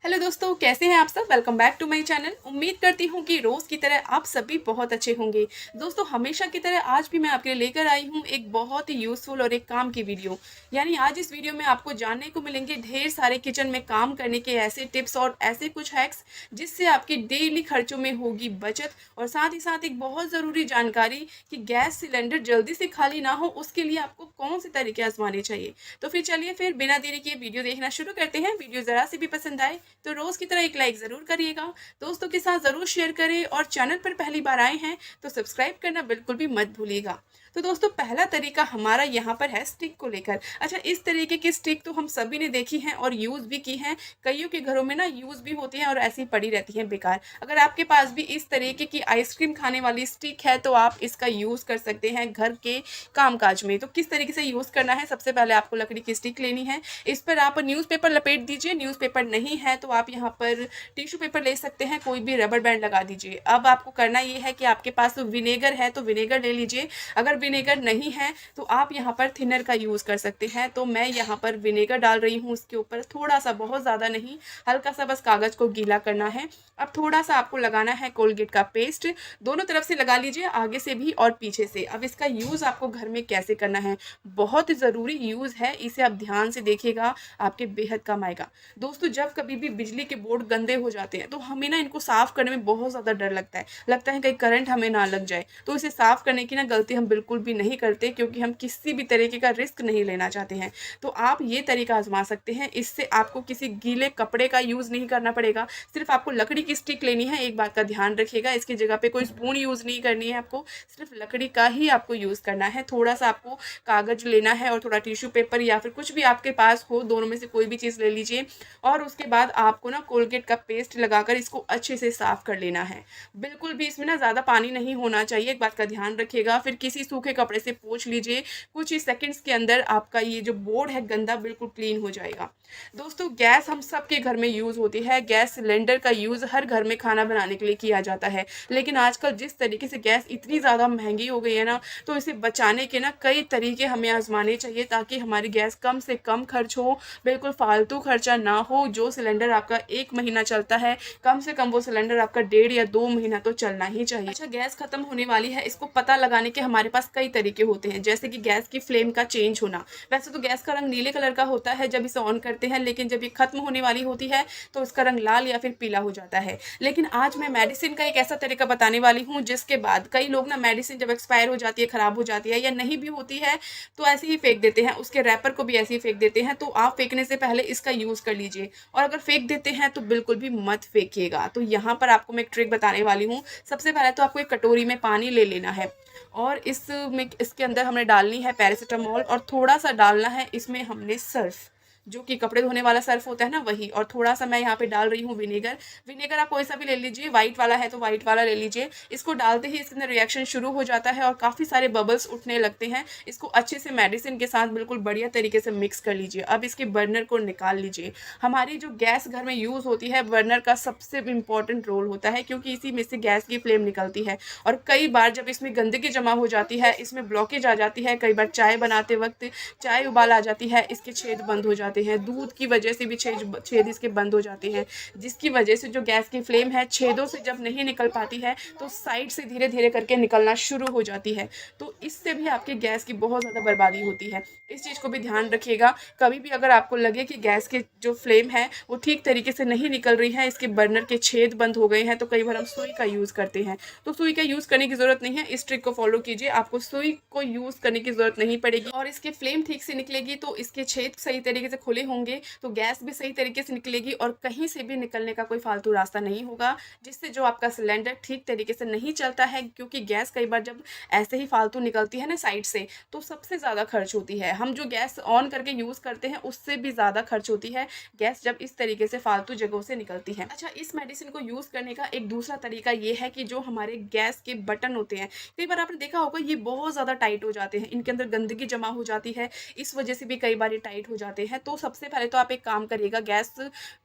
Hello दोस्तों, कैसे हैं आप सब। Welcome back to my channel. उम्मीद करती हूँ कि रोज़ की तरह आप सभी बहुत अच्छे होंगे। दोस्तों, हमेशा की तरह आज भी मैं आपके लिए लेकर आई हूँ एक बहुत ही यूज़फुल और एक काम की वीडियो। यानी आज इस वीडियो में आपको जानने को मिलेंगे ढेर सारे किचन में काम करने के ऐसे टिप्स और ऐसे कुछ हैक्स जिससे आपकी डेली खर्चों में होगी बचत, और साथ ही साथ एक बहुत ज़रूरी जानकारी कि गैस सिलेंडर जल्दी से खाली ना हो उसके लिए आपको कौन से तरीके आजमाने चाहिए। तो फिर चलिए फिर बिना देरी किए वीडियो देखना शुरू करते हैं। वीडियो ज़रा सी भी पसंद आए तो रोज़ की तरह एक लाइक ज़रूर करिएगा, दोस्तों के साथ ज़रूर शेयर करें, और चैनल पर पहली बार आए हैं तो सब्सक्राइब करना बिल्कुल भी मत भूलिएगा। तो दोस्तों, पहला तरीका हमारा यहाँ पर है स्टिक को लेकर। अच्छा, इस तरीके की स्टिक तो हम सभी ने देखी हैं और यूज़ भी की हैं। कईयों के घरों में ना यूज़ भी होती हैं और ऐसी ही पड़ी रहती हैं बेकार। अगर आपके पास भी इस तरीके की आइसक्रीम खाने वाली स्टिक है तो आप इसका यूज़ कर सकते हैं घर के कामकाज में। तो किस तरीके से यूज़ करना है, सबसे पहले आपको लकड़ी की स्टिक लेनी है। इस पर आप न्यूज़पेपर लपेट दीजिए। न्यूज़पेपर नहीं है तो आप यहाँ पर टिश्यू पेपर ले सकते हैं, कोई भी रबर बैंड लगा दीजिए। अब आपको करना ये है कि आपके पास विनेगर है तो विनेगर ले लीजिए। अगर विनेगर नहीं है तो आप यहाँ पर थिनर का यूज़ कर सकते हैं। तो मैं यहाँ पर विनेगर डाल रही हूँ, उसके ऊपर थोड़ा सा, बहुत ज़्यादा नहीं, हल्का सा बस कागज़ को गीला करना है। अब थोड़ा सा आपको लगाना है कोलगेट का पेस्ट। दोनों तरफ से लगा लीजिए, आगे से भी और पीछे से। अब इसका यूज़ आपको घर में कैसे करना है, बहुत ज़रूरी यूज़ है, इसे आप ध्यान से देखिएगा, आपके बेहद काम आएगा। दोस्तों, जब कभी भी बिजली के बोर्ड गंदे हो जाते हैं तो हमें ना इनको साफ़ करने में बहुत ज़्यादा डर लगता है कहीं करंट हमें ना लग जाए। तो इसे साफ़ करने की ना गलती हम बिल्कुल भी नहीं करते, क्योंकि हम किसी भी तरीके का रिस्क नहीं लेना चाहते हैं। तो आप ये तरीका आजमा सकते हैं। इससे आपको किसी गीले कपड़े का यूज़ नहीं करना पड़ेगा, सिर्फ आपको लकड़ी की स्टिक लेनी है। एक बात का ध्यान रखिएगा, इसकी जगह पे कोई स्पून यूज़ नहीं करनी है आपको, सिर्फ लकड़ी का ही आपको यूज़ करना है। थोड़ा सा आपको कागज़ लेना है और थोड़ा टिश्यू पेपर या फिर कुछ भी आपके पास हो, दोनों में से कोई भी चीज़ ले लीजिए। और उसके बाद आपको ना कोलगेट का पेस्ट लगाकर इसको अच्छे से साफ़ कर लेना है। बिल्कुल भी इसमें ना ज़्यादा पानी नहीं होना चाहिए, एक बात का ध्यान रखिएगा। फिर किसी सूखे कपड़े से पोंछ लीजिए, कुछ ही सेकंड्स के अंदर आपका ये जो बोर्ड है गंदा बिल्कुल क्लीन हो जाएगा। दोस्तों, गैस हम सबके घर में यूज़ होती है। गैस सिलेंडर का यूज़ हर घर में खाना बनाने के लिए किया जाता है। लेकिन आजकल जिस तरीके से गैस इतनी ज़्यादा महंगी हो गई है ना, तो इसे बचाने के ना कई तरीके हमें आजमाने चाहिए, ताकि हमारी गैस कम से कम खर्च हो, बिल्कुल फालतू खर्चा ना हो। जो सिलेंडर आपका 1 महीना चलता है, कम से कम वो सिलेंडर आपका 1.5 या 2 महीना तो चलना ही चाहिए। अच्छा, गैस खत्म होने वाली है, इसको पता लगाने के हमारे पास कई तरीके होते हैं, जैसे कि गैस की फ्लेम का चेंज होना। वैसे तो गैस का रंग नीले कलर का होता है जब इसे ऑन करते हैं, लेकिन जब ये खत्म होने वाली होती है तो इसका रंग लाल या फिर पीला हो जाता है। लेकिन आज मैं मेडिसिन का एक ऐसा तरीका बताने वाली हूँ जिसके बाद कई लोग ना मेडिसिन जब एक्सपायर हो जाती है, खराब हो जाती है या नहीं भी होती है, तो ऐसे ही फेंक देते हैं, उसके रैपर को भी ऐसे ही फेंक देते हैं। तो आप फेंकने से पहले इसका यूज़ कर लीजिए, और अगर फेंक देते हैं तो बिल्कुल भी मत फेंकिएगा। तो यहाँ पर आपको मैं एक ट्रिक बताने वाली हूँ। सबसे पहले तो आपको एक कटोरी में पानी ले लेना है, और इसके अंदर हमने डालनी है पैरासिटामोल, और थोड़ा सा डालना है इसमें हमने सर्फ, जो कि कपड़े धोने वाला सर्फ होता है ना, वही। और थोड़ा सा मैं यहाँ पे डाल रही हूँ विनेगर। विनेगर आप कोई सा भी ले लीजिए, व्हाइट वाला है तो व्हाइट वाला ले लीजिए। इसको डालते ही इसके अंदर रिएक्शन शुरू हो जाता है और काफ़ी सारे बबल्स उठने लगते हैं। इसको अच्छे से मेडिसिन के साथ बिल्कुल बढ़िया तरीके से मिक्स कर लीजिए। अब इसके बर्नर को निकाल लीजिए। हमारी जो गैस घर में यूज़ होती है, बर्नर का सबसे इम्पॉर्टेंट रोल होता है, क्योंकि इसी में से गैस की फ्लेम निकलती है। और कई बार जब इसमें गंदगी जमा हो जाती है, इसमें ब्लॉकेज आ जाती है, कई बार चाय बनाते वक्त चाय उबाल आ जाती है, इसके छेद बंद हो जाते हैं, दूध की वजह से भी छेद इसके बंद हो जाते हैं, जिसकी वजह से जो गैस की फ्लेम है छेदों से जब नहीं निकल पाती है तो साइड से धीरे धीरे करके निकलना शुरू हो जाती है। तो इससे भी आपकी गैस की बहुत ज़्यादा बर्बादी होती है। इस चीज़ को भी ध्यान रखिएगा। कभी भी अगर आपको लगे कि गैस की जो फ्लेम है वो ठीक तरीके से नहीं निकल रही है, इसके बर्नर के छेद बंद हो गए हैं, तो कई बार हम सुई का यूज़ करते हैं। तो सुई का यूज़ करने की ज़रूरत नहीं है, इस ट्रिक को फॉलो कीजिए, आपको सुई को यूज़ करने की ज़रूरत नहीं पड़ेगी, और इसकी फ्लेम ठीक से निकलेगी तो इसके छेद सही तरीके से खुले होंगे, तो गैस भी सही तरीके से निकलेगी और कहीं से भी निकलने का कोई फालतू रास्ता नहीं होगा, जिससे जो आपका सिलेंडर ठीक तरीके से नहीं चलता है। क्योंकि गैस कई बार जब ऐसे ही फालतू निकलती है ना साइड से, तो सबसे ज़्यादा खर्च होती है। हम जो गैस ऑन करके यूज़ करते हैं उससे भी ज़्यादा खर्च होती है गैस जब इस तरीके से फालतू जगहों से निकलती है। अच्छा, इस मेडिसिन को यूज़ करने का एक दूसरा तरीका ये है कि जो हमारे गैस के बटन होते हैं, कई बार आपने देखा होगा ये बहुत ज़्यादा टाइट हो जाते हैं, इनके अंदर गंदगी जमा हो जाती है, इस वजह से भी कई बार ये टाइट हो जाते हैं। तो तो सबसे पहले तो आप एक काम करिएगा, गैस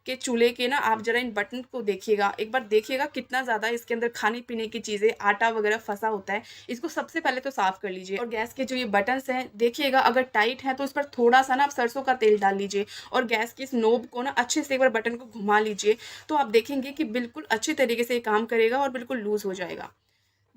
के चूल्हे के ना आप ज़रा इन बटन को देखिएगा, एक बार देखिएगा कितना ज़्यादा इसके अंदर खाने-पीने की चीज़ें, आटा वगैरह फँसा होता है। इसको सबसे पहले तो साफ़ कर लीजिए, और गैस के जो ये बटन्स हैं देखिएगा अगर टाइट है तो उस पर थोड़ा-सा ना आप सरसों का तेल डाल लीजिए, और गैस की इस नोब को ना अच्छे से एक बार बटन को घुमा लीजिए, तो आप देखेंगे कि बिल्कुल अच्छे तरीके से ये काम करेगा और बिल्कुल लूज़ हो जाएगा।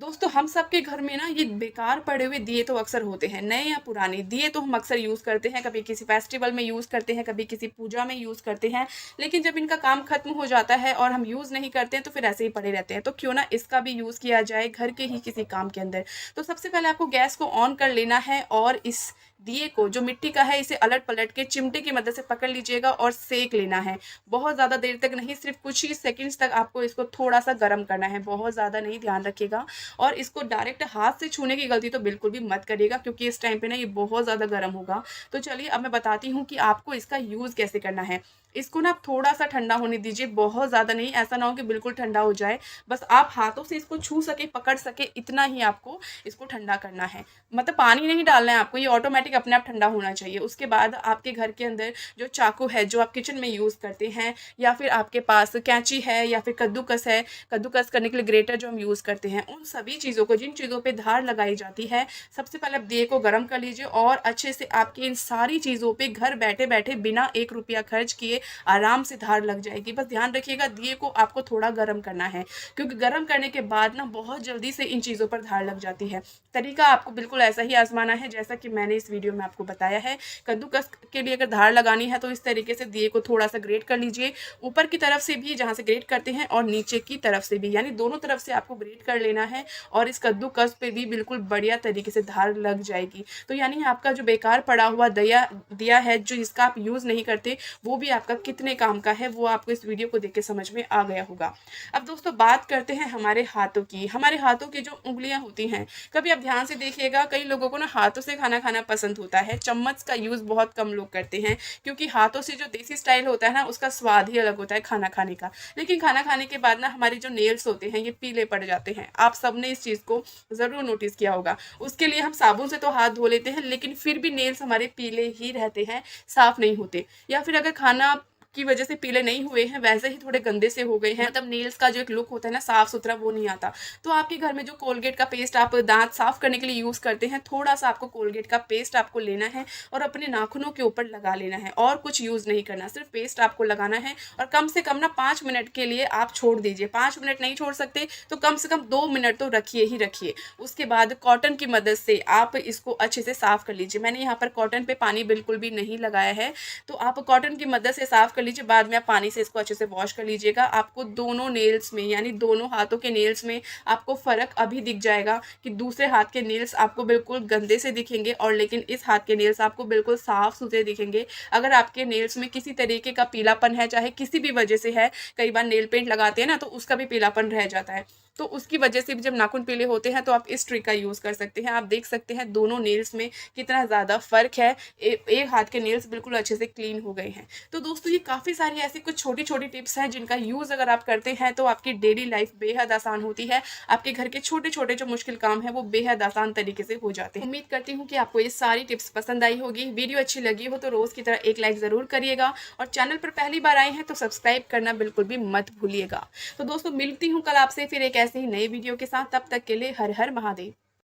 दोस्तों, हम सबके घर में ना ये बेकार पड़े हुए दिए तो अक्सर होते हैं, नए या पुराने दिए तो हम अक्सर यूज़ करते हैं, कभी किसी फेस्टिवल में यूज़ करते हैं, कभी किसी पूजा में यूज़ करते हैं, लेकिन जब इनका काम खत्म हो जाता है और हम यूज़ नहीं करते हैं तो फिर ऐसे ही पड़े रहते हैं। तो क्यों ना इसका भी यूज़ किया जाए घर के ही किसी काम के अंदर। तो सबसे पहले आपको गैस को ऑन कर लेना है, और इस दिए को जो मिट्टी का है इसे अलट-पलट के चिमटे की मदद से पकड़ लीजिएगा और सेंक लेना है। बहुत ज़्यादा देर तक नहीं, सिर्फ़ कुछ ही सेकंड्स तक आपको इसको थोड़ा-सा गरम करना है, बहुत ज़्यादा नहीं, ध्यान रखिएगा। और इसको डायरेक्ट हाथ से छूने की गलती तो बिल्कुल भी मत करिएगा, क्योंकि इस टाइम पे ना ये बहुत ज़्यादा गर्म होगा। तो चलिए अब मैं बताती हूँ कि आपको इसका यूज़ कैसे करना है। इसको ना आप थोड़ा-सा ठंडा होने दीजिए, बहुत ज़्यादा नहीं, ऐसा ना हो कि बिल्कुल ठंडा हो जाए। बस आप हाथों से इसको छू सके, पकड़ सके, इतना ही आपको इसको ठंडा करना है। मतलब पानी नहीं डालना है आपको, ये ऑटोमेटिक अपने आप ठंडा होना चाहिए। उसके बाद आपके घर के अंदर जो चाकू है, जो आप किचन में यूज़ करते हैं, या फिर आपके पास कैंची है, या फिर कद्दूकस है, कद्दूकस करने के लिए ग्रेटर जो हम यूज़ करते हैं, उन सभी चीज़ों को, जिन चीज़ों पे धार लगाई जाती है, सबसे पहले आप दिए को गरम कर लीजिए, और अच्छे से आपकी इन सारी चीज़ों पे घर बैठे-बैठे बिना 1 रुपया खर्च किए आराम से धार लग जाएगी। बस ध्यान रखिएगा दिए को आपको थोड़ा गरम करना है, क्योंकि गरम करने के बाद ना बहुत जल्दी से इन चीज़ों पर धार लग जाती है। तरीका आपको बिल्कुल ऐसा ही आज़माना है जैसा कि मैंने इस वीडियो में आपको बताया है। कद्दूकस के लिए अगर धार लगानी है तो इस तरीके से दिए को थोड़ा-सा ग्रेट कर लीजिए, ऊपर की तरफ से भी जहाँ से ग्रेट करते हैं और नीचे की तरफ से भी, यानी दोनों तरफ से आपको ग्रेट कर लेना है, और इस कद्दूकस पे भी बिल्कुल बढ़िया तरीके से धार लग जाएगी। तो यानी आपका जो बेकार पड़ा हुआ दिया है, जो जिसका आप यूज़ नहीं करते, वो भी आपका कितने काम का है, वो आपको इस वीडियो को देख के समझ में आ गया होगा। अब दोस्तों बात करते हैं हमारे हाथों की। हमारे हाथों की जो उँगलियाँ होती हैं, कभी आप ध्यान से देखिएगा, कई लोगों को ना हाथों से खाना खाना पसंद होता है, चम्मच का यूज़ बहुत कम लोग करते हैं, क्योंकि हाथों से जो देसी स्टाइल होता है ना, उसका स्वाद ही अलग होता है खाना खाने का। लेकिन खाना खाने के बाद ना हमारे जो नेल्स होते हैं ये पीले पड़ जाते हैं। आप सबने इस चीज़ को ज़रूर नोटिस किया होगा। उसके लिए हम साबुन से तो हाथ धो लेते हैं, लेकिन फिर भी नेल्स हमारे पीले ही रहते हैं, साफ़ नहीं होते। या फिर अगर खाना की वजह से पीले नहीं हुए हैं, वैसे ही थोड़े गंदे से हो गए हैं, मतलब नेल्स का जो एक लुक होता है ना साफ-सुथरा, वो नहीं आता। तो आपके घर में जो कोलगेट का पेस्ट आप दाँत साफ़ करने के लिए यूज़ करते हैं, थोड़ा-सा आपको कोलगेट का पेस्ट आपको लेना है और अपने नाखूनों के ऊपर लगा लेना है, और कुछ यूज़ नहीं करना, सिर्फ पेस्ट आपको लगाना है, और कम से कम ना 5 मिनट के लिए आप छोड़ दीजिए। 5 मिनट नहीं छोड़ सकते तो कम से कम 2 मिनट तो रखिए ही रखिए। उसके बाद कॉटन की मदद से आप इसको अच्छे से साफ़ कर लीजिए। मैंने यहाँ पर कॉटन पे पानी बिल्कुल भी नहीं लगाया है, तो आप कॉटन की मदद से साफ़ कर लीजिए। बाद में आप पानी से इसको अच्छे से वॉश कर लीजिएगा। आपको दोनों नेल्स में, यानी दोनों हाथों के नेल्स में आपको फ़र्क अभी दिख जाएगा कि दूसरे हाथ के नेल्स आपको बिल्कुल गंदे से दिखेंगे, और लेकिन इस हाथ के नेल्स आपको बिल्कुल साफ़-सुथरे दिखेंगे। अगर आपके नेल्स में किसी तरीके का पीलापन है, चाहे किसी भी वजह से है, कई बार नेल पेंट लगाते हैं ना, तो उसका भी पीलापन रह जाता है, तो उसकी वजह से भी जब नाखून पीले होते हैं तो आप इस ट्रिक का यूज़ कर सकते हैं। आप देख सकते हैं दोनों नेल्स में कितना ज़्यादा फ़र्क है। एक हाथ के नेल्स बिल्कुल अच्छे से क्लीन हो गए हैं। तो दोस्तों ये काफ़ी सारी ऐसी कुछ छोटी-छोटी टिप्स हैं जिनका यूज़ अगर आप करते हैं तो आपकी डेली लाइफ बेहद आसान होती है। आपके घर के छोटे-छोटे जो मुश्किल काम हैं वो बेहद आसान तरीके से हो जाते हैं। उम्मीद करती हूँ कि आपको ये सारी टिप्स पसंद आई होगी। वीडियो अच्छी लगी हो तो रोज़ की तरह एक लाइक ज़रूर करिएगा, और चैनल पर पहली बार आए हैं तो सब्सक्राइब करना बिल्कुल भी मत भूलिएगा। तो दोस्तों मिलती हूँ कल आपसे फिर एक ऐसे ही नए वीडियो के साथ। तब तक के लिए हर हर महादेव।